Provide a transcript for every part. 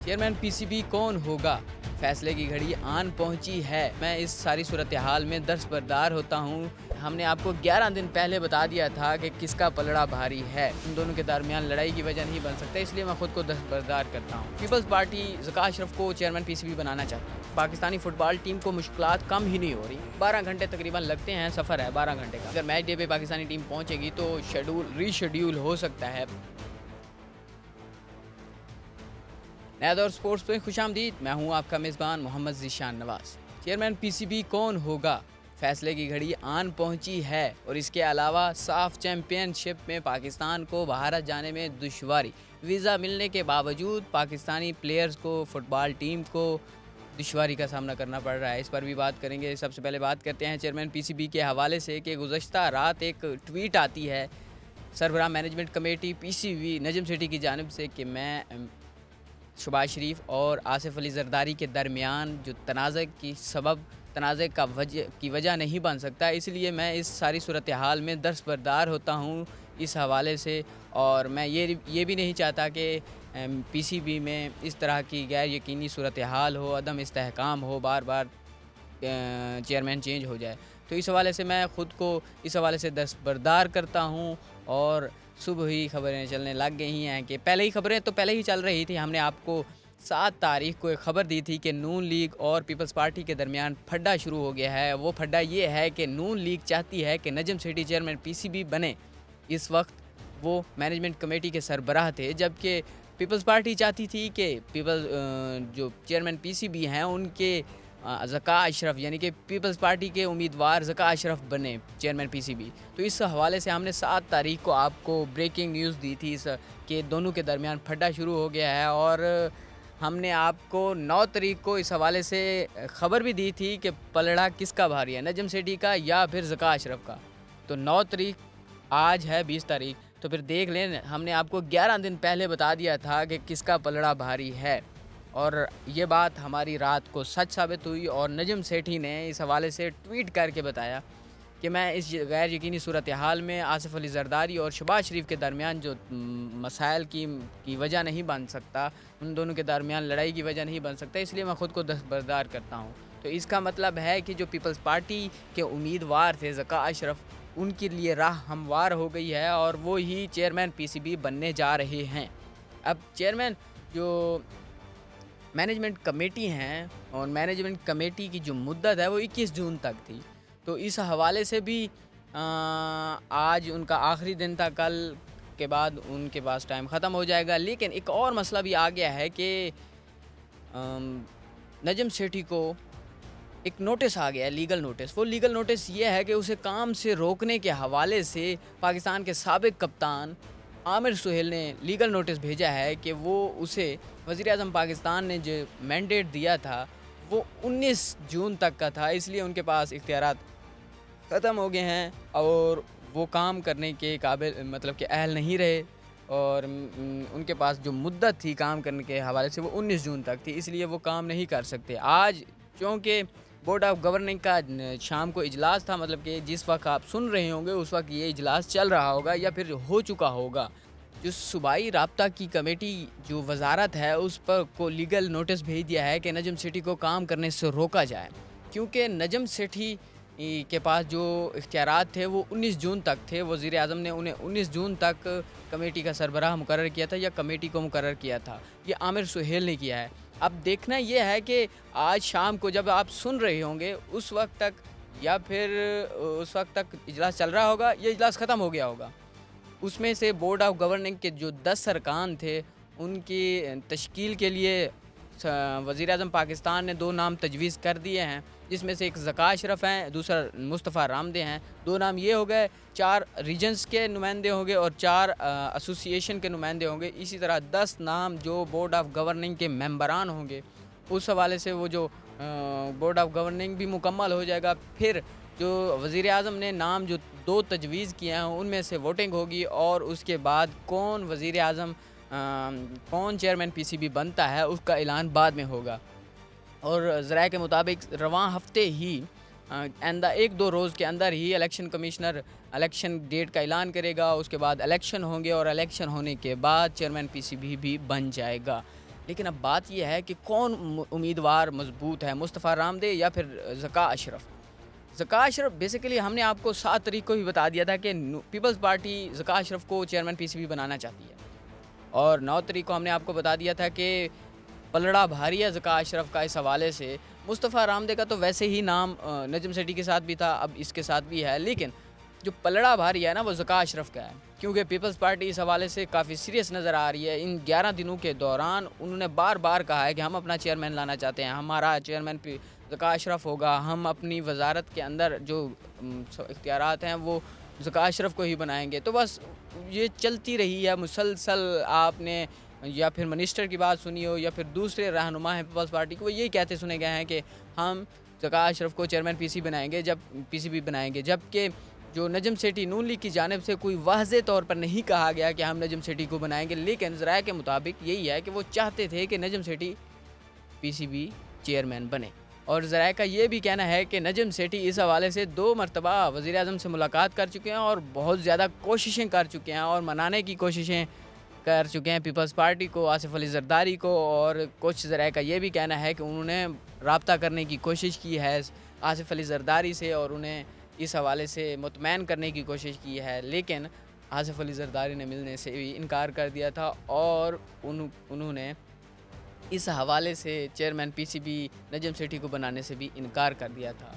Chairman PCB कौन होगा? फैसले की घड़ी आन पहुंची है। मैं इस सारी सूरत हाल में दस्तबरदार होता हूं। हमने आपको 11 दिन पहले बता दिया था कि किसका पलड़ा भारी है। इन दोनों के दरमियान लड़ाई की वजह नहीं बन सकता, इसलिए मैं खुद को दस्तबरदार करता हूं। पीपल्स पार्टी ज़का अशरफ को चेयरमैन पीसीबी बनाना चाहती है। पाकिस्तानी फुटबॉल टीम को मुश्किलात कम ही नहीं हो रही। 12 घंटे तकरीबन लगते हैं, सफ़र है 12 घंटे का। अगर मैच डे पे पाकिस्तानी टीम पहुंचेगी तो रीशेड्यूल हो सकता है। नया दौर स्पोर्ट्स में खुशामदीद। मैं हूं आपका मेज़बान मोहम्मद ज़ीशान नवाज़। चेयरमैन पीसीबी कौन होगा? फैसले की घड़ी आन पहुंची है और इसके अलावा साफ चैम्पियनशिप में पाकिस्तान को भारत जाने में दुश्वारी। वीज़ा मिलने के बावजूद पाकिस्तानी प्लेयर्स को, फुटबॉल टीम को दुश्वारी का सामना करना पड़ रहा है। इस पर भी बात करेंगे। सबसे पहले बात करते हैं चेयरमैन पीसीबी के हवाले से कि गुज़श्ता रात एक ट्वीट आती है सरबराह मैनेजमेंट कमेटी पीसीबी नजम सिटी की जानिब से कि मैं शहबाज शरीफ और आसिफ अली जरदारी के दरमियान जो तनाज़े की वजह नहीं बन सकता, इसलिए मैं इस सारी सूरत हाल में दस्तबरदार होता हूँ इस हवाले से। और मैं ये भी नहीं चाहता कि पीसीबी में इस तरह की गैर यकीनी सूरत हाल हो, अदम इस्तेहकाम हो, बार बार चेयरमैन चेंज हो जाए। तो इस हवाले से मैं ख़ुद को इस हवाले से दस्तबरदार करता हूँ। और सुबह ही खबरें चलने लग गई हैं कि खबरें तो पहले ही चल रही थी। हमने आपको 7 तारीख को एक ख़बर दी थी कि नून लीग और पीपल्स पार्टी के दरमियान फड्डा शुरू हो गया है। वो फड्डा ये है कि नून लीग चाहती है कि नजम सिटी चेयरमैन पीसीबी बने। इस वक्त वो मैनेजमेंट कमेटी के सरबराह थे, जबकि पीपल्स पार्टी चाहती थी कि जो चेयरमैन पीसीबी हैं उनके ज़का अशरफ यानी कि पीपल्स पार्टी के उम्मीदवार ज़का अशरफ बने चेयरमैन पीसीबी। तो इस हवाले से हमने 7 तारीख को आपको ब्रेकिंग न्यूज़ दी थी कि दोनों के दरमियान फड्डा शुरू हो गया है। और हमने आपको 9 तारीख को इस हवाले से ख़बर भी दी थी कि पलड़ा किसका भारी है, नजम सेठी का या फिर ज़का अशरफ का। तो 9 तारीख आज है 20 तारीख, तो फिर देख लें, हमने आपको 11 दिन पहले बता दिया था कि किसका पलड़ा भारी है। और ये बात हमारी रात को सच साबित हुई और नजम सेठी ने इस हवाले से ट्वीट करके बताया कि मैं इस गैर यकीनी सूरत हाल में आसिफ अली जरदारी और शहबाज शरीफ के दरमियान जो मसाइल की वजह नहीं बन सकता, उन दोनों के दरमियान लड़ाई की वजह नहीं बन सकता, इसलिए मैं ख़ुद को दस्तबरदार करता हूँ। तो इसका मतलब है कि जो पीपल्स पार्टी के उम्मीदवार थे ज़का अशरफ, उनके लिए राह हमवार हो गई है और वो ही चेयरमैन पीसीबी बनने जा रहे हैं। अब चेयरमैन जो मैनेजमेंट कमेटी हैं और मैनेजमेंट कमेटी की जो मुद्दत है वो 21 जून तक थी। तो इस हवाले से भी आज उनका आखिरी दिन था। कल के बाद उनके पास टाइम ख़त्म हो जाएगा। लेकिन एक और मसला भी आ गया है कि नजम सेठी को एक नोटिस आ गया है, लीगल नोटिस। वो लीगल नोटिस ये है कि उसे काम से रोकने के हवाले से पाकिस्तान के साबिक कप्तान आमिर सुहेल ने लीगल नोटिस भेजा है कि वो उसे वज़ीर-ए-आज़म पाकिस्तान ने जो मैंडेट दिया था वो 19 जून तक का था, इसलिए उनके पास इख्तियारात ख़त्म हो गए हैं और वो काम करने के काबिल मतलब कि अहल नहीं रहे। और उनके पास जो मुद्दत थी काम करने के हवाले से वो 19 जून तक थी, इसलिए वो काम नहीं कर सकते। आज चूँकि बोर्ड ऑफ गवर्निंग का शाम को इजलास था, मतलब कि जिस वक्त आप सुन रहे होंगे उस वक्त ये इजलास चल रहा होगा या फिर हो चुका होगा। जो सूबाई राब्ता की कमेटी जो वजारत है उस पर को लीगल नोटिस भेज दिया है कि नजम सेठी को काम करने से रोका जाए, क्योंकि नजम सेठी के पास जो इख्तियारात थे वो 19 जून तक थे। वज़ीर-ए-आज़म ने उन्हें 19 जून तक कमेटी का सरबराह मुकर्रर किया था या कमेटी को मुकर्रर किया था, ये आमिर सुहेल ने किया है। अब देखना ये है कि आज शाम को जब आप सुन रहे होंगे उस वक्त तक या फिर उस वक्त तक इजलास चल रहा होगा, ये इजलास ख़त्म हो गया होगा। उसमें से बोर्ड ऑफ गवर्निंग के जो 10 अरकान थे उनकी तश्कील के लिए वज़ीर-ए-आज़म पाकिस्तान ने 2 नाम तजवीज़ कर दिए हैं, जिसमें से एक ज़का अशरफ हैं, दूसरा मुस्तफ़ा रामदे हैं। 2 नाम ये हो गए, 4 रीजन्स के नुमाइंदे होंगे और 4 एसोसिएशन के नुमाइंदे होंगे। इसी तरह 10 नाम जो बोर्ड ऑफ गवर्निंग के मेंबरान होंगे। उस हवाले से वो जो बोर्ड ऑफ गवर्निंग भी मुकम्मल हो जाएगा। फिर जो वज़ीर-ए-आज़म ने नाम जो 2 तजवीज़ किए हैं उनमें से वोटिंग होगी और उसके बाद कौन वज़ीर-ए-आज़म कौन चेयरमैन पीसीबी बनता है उसका ऐलान बाद में होगा। और ज़राए के मुताबिक रवां हफ्ते ही आइंदा 1-2 रोज़ के अंदर ही इलेक्शन कमिश्नर इलेक्शन डेट का ऐलान करेगा। उसके बाद इलेक्शन होंगे और इलेक्शन होने के बाद चेयरमैन पीसीबी भी बन जाएगा। लेकिन अब बात यह है कि कौन उम्मीदवार मजबूत है, मुस्तफ़ा रामदे या फिर ज़का अशरफ। ज़का अशरफ बेसिकली हमने आपको 7 तारीख को ही बता दिया था कि पीपल्स पार्टी ज़का अशरफ को चेयरमैन पीसीबी बनाना चाहती है, और 9 तारीख को हमने आपको बता दिया था कि पलड़ा भारी है ज़का अशरफ का इस हवाले से। मुस्तफ़ा रामदे का तो वैसे ही नाम नजम सेठी के साथ भी था, अब इसके साथ भी है, लेकिन जो पलड़ा भारी है ना वो ज़का अशरफ का है, क्योंकि पीपल्स पार्टी इस हवाले से काफ़ी सीरियस नज़र आ रही है। इन 11 दिनों के दौरान उन्होंने बार बार कहा है कि हम अपना चेयरमैन लाना चाहते हैं, हमारा चेयरमैन ज़का अशरफ होगा, हम अपनी वजारत के अंदर जो इख्तियारात हैं वो ज़का अशरफ को ही बनाएंगे। तो बस ये चलती रही है मुसलसल। आपने या फिर मिनिस्टर की बात सुनी हो या फिर दूसरे रहनुमा हैं पीपल्स पार्टी को, वो यही कहते सुने गए हैं कि हम ज़का अशरफ को चेयरमैन पीसीबी बनाएंगे, जबकि जो नजम सेठी नून लीग की जानिब से कोई वाज़े तौर पर नहीं कहा गया कि हम नजम सेठी को बनाएंगे, लेकिन ज़राए के मुताबिक यही है कि वो चाहते थे कि नजम सेठी पीसीबी चेयरमैन बने। और ज़राए का ये भी कहना है कि नजम सेठी इस हवाले से 2 मरतबा वज़ीर-ए-आज़म से मुलाकात कर चुके हैं और बहुत ज़्यादा कोशिशें कर चुके हैं और मनाने की कोशिशें कर चुके हैं पीपल्स पार्टी को, आसिफ अली ज़रदारी को। और कुछ ज़राए का ये भी कहना है कि उन्होंने रब्ता करने की कोशिश की है आसिफ अली ज़रदारी से और उन्हें इस हवाले से मुतमैन करने की कोशिश की है, लेकिन आसिफ अली ज़रदारी ने मिलने से भी इनकार कर दिया था और उन्होंने इस हवाले से चेयरमैन पीसीबी नजम सेठी को बनाने से भी इनकार कर दिया था।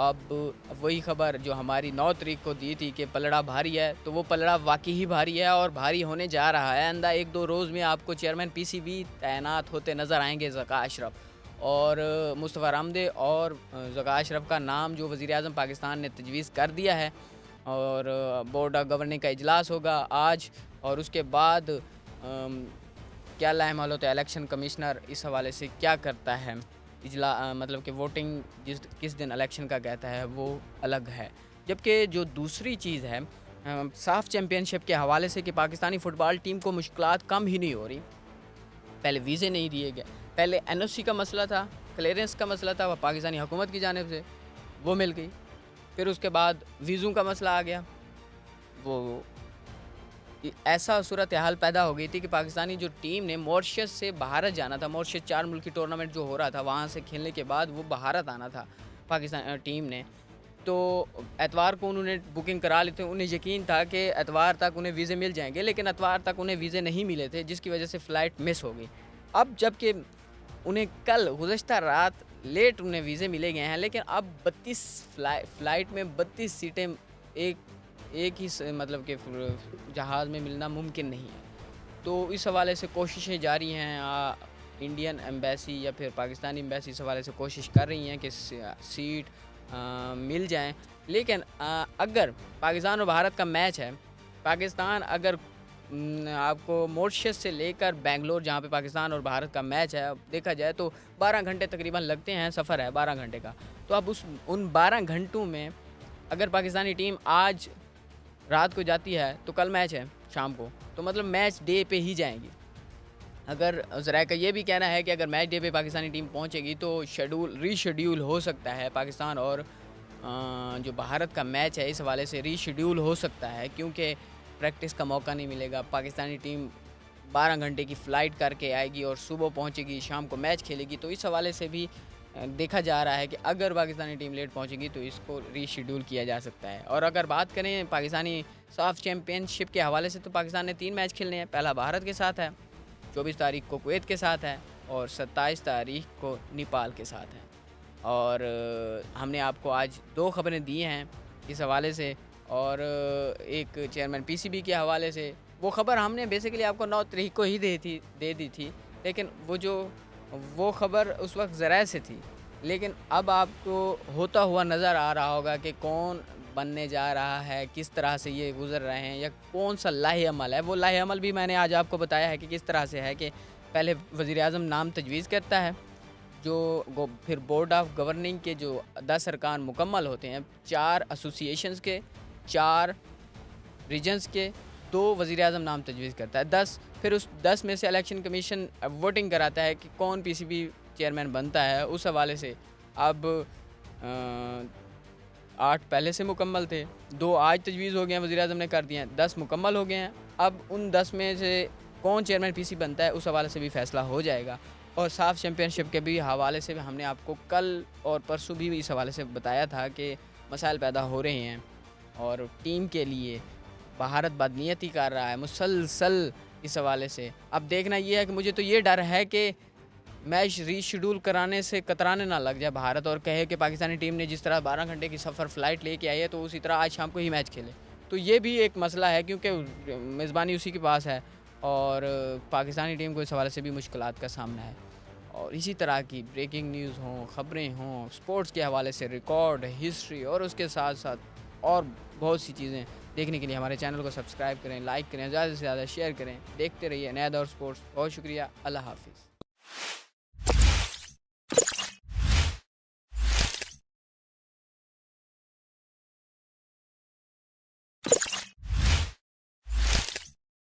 अब वही खबर जो हमारी 9 तारीख को दी थी कि पलड़ा भारी है, तो वो पलड़ा वाकई ही भारी है और भारी होने जा रहा है। आइंदा 1-2 रोज़ में आपको चेयरमैन पीसीबी तैनात होते नज़र आएंगे ज़का अशरफ और मुस्तफ़ा रामदे और ज़का अशरफ का नाम जो वज़ीर-ए-आज़म पाकिस्तान ने तजवीज़ कर दिया है। और बोर्ड ऑफ गवर्निंग का इजलास होगा आज और उसके बाद क्या लाएमाल होता है इलेक्शन कमिश्नर इस हवाले से क्या करता है। मतलब कि वोटिंग किस दिन इलेक्शन का कहता है वो अलग है। जबकि जो दूसरी चीज़ है साफ चैम्पियनशिप के हवाले से कि पाकिस्तानी फ़ुटबॉल टीम को मुश्किलात कम ही नहीं हो रही। पहले वीज़े नहीं दिए गए, पहले एनओसी का मसला था, क्लियरेंस का मसला था, वह पाकिस्तानी हुकूमत की जानिब से वो मिल गई। फिर उसके बाद वीज़ों का मसला आ गया, वो ऐसा सूरत हाल पैदा हो गई थी कि पाकिस्तानी जो टीम ने मॉरिशस से भारत जाना था, मॉरिशस 4 मुल्की टूर्नामेंट जो हो रहा था वहाँ से खेलने के बाद वो भारत आना था पाकिस्तान टीम ने, तो एतवार को उन्होंने बुकिंग करा ली थी। उन्हें यकीन था कि एतवार तक उन्हें वीज़े मिल जाएंगे, लेकिन एतवार तक उन्हें वीज़े नहीं मिले थे, जिसकी वजह से फ़्लाइट मिस हो गई। अब जबकि उन्हें कल गुज़श्ता रात लेट उन्हें वीज़े मिले गए हैं, लेकिन अब 32 फ़्लाइट में 32 सीटें एक ही मतलब कि जहाज़ में मिलना मुमकिन नहीं है। तो इस हवाले से कोशिशें जारी हैं। इंडियन एम्बेसी या फिर पाकिस्तानी एम्बेसी इस हवाले से कोशिश कर रही हैं कि सीट मिल जाएं, लेकिन अगर पाकिस्तान और भारत का मैच है, पाकिस्तान अगर आपको मॉरिशस से लेकर बेंगलोर जहाँ पे पाकिस्तान और भारत का मैच है, देखा जाए तो 12 घंटे तकरीबन लगते हैं, सफ़र है 12 घंटे का। तो अब उन 12 घंटों में अगर पाकिस्तानी टीम आज रात को जाती है तो कल मैच है शाम को, तो मतलब मैच डे पे ही जाएंगी। अगर ज़राए का ये भी कहना है कि अगर मैच डे पे पाकिस्तानी टीम पहुंचेगी तो रीशेड्यूल हो सकता है पाकिस्तान और जो भारत का मैच है इस हवाले से रीशेड्यूल हो सकता है, क्योंकि प्रैक्टिस का मौका नहीं मिलेगा। पाकिस्तानी टीम 12 घंटे की फ़्लाइट करके आएगी और सुबह पहुँचेगी, शाम को मैच खेलेगी। तो इस हवाले से भी देखा जा रहा है कि अगर पाकिस्तानी टीम लेट पहुंचेगी तो इसको रीशेड्यूल किया जा सकता है। और अगर बात करें पाकिस्तानी साफ चैम्पियनशिप के हवाले से, तो पाकिस्तान ने 3 मैच खेलने हैं। पहला भारत के साथ है, 24 तारीख को कुवैत के साथ है और 27 तारीख को नेपाल के साथ है। और हमने आपको आज 2 खबरें दी हैं इस हवाले से, और एक चेयरमैन पीसीबी के हवाले से। वो खबर हमने बेसिकली आपको 9 तारीख को ही दे दी थी, लेकिन वो खबर उस वक्त ज़राए से थी, लेकिन अब आपको होता हुआ नज़र आ रहा होगा कि कौन बनने जा रहा है, किस तरह से ये गुज़र रहे हैं या कौन सा लाहे अमल है। वो लाहे अमल भी मैंने आज आपको बताया है कि किस तरह से है कि पहले वज़ीर-ए-आज़म नाम तजवीज़ करता है, जो फिर बोर्ड ऑफ गवर्निंग के जो 10 अरकान मुकम्मल होते हैं, 4 एसोसिएशंस के, 4 रीजन्स के, 2 वज़ीर-ए-आज़म नाम तजवीज़ करता है, 10। फिर उस 10 में से इलेक्शन कमीशन वोटिंग कराता है कि कौन पीसीबी चेयरमैन बनता है। उस हवाले से अब 8 पहले से मुकम्मल थे, 2 आज तजवीज़ हो गए हैं, वज़ीर-ए-आज़म ने कर दिए हैं, 10 मुकम्मल हो गए हैं। अब उन 10 में से कौन चेयरमैन पीसी बनता है उस हवाले से भी फैसला हो जाएगा। और साफ चैम्पियनशिप के भी हवाले से भी हमने आपको कल और परसों भी इस हवाले से बताया था कि मसाइल पैदा हो रहे हैं और टीम के लिए भारत बदनीयती कर रहा है मुसलसल इस हवाले से। अब देखना ये है कि मुझे तो ये डर है कि मैच रीशेड्यूल कराने से कतराने ना लग जाए भारत और कहे कि पाकिस्तानी टीम ने जिस तरह 12 घंटे की सफ़र फ़्लाइट लेके आई है तो उसी तरह आज शाम को ही मैच खेले। तो ये भी एक मसला है क्योंकि मेज़बानी उसी के पास है और पाकिस्तानी टीम को इस हवाले से भी मुश्किलात का सामना है। और इसी तरह की ब्रेकिंग न्यूज़ हों, ख़बरें हों, स्पोर्ट्स के हवाले से रिकॉर्ड, हिस्ट्री और उसके साथ साथ और बहुत सी चीज़ें देखने के लिए हमारे चैनल को सब्सक्राइब करें, लाइक करें, ज़्यादा से ज़्यादा शेयर करें। देखते रहिए नया दौर स्पोर्ट्स। बहुत शुक्रिया। अल्लाह हाफ़िज़।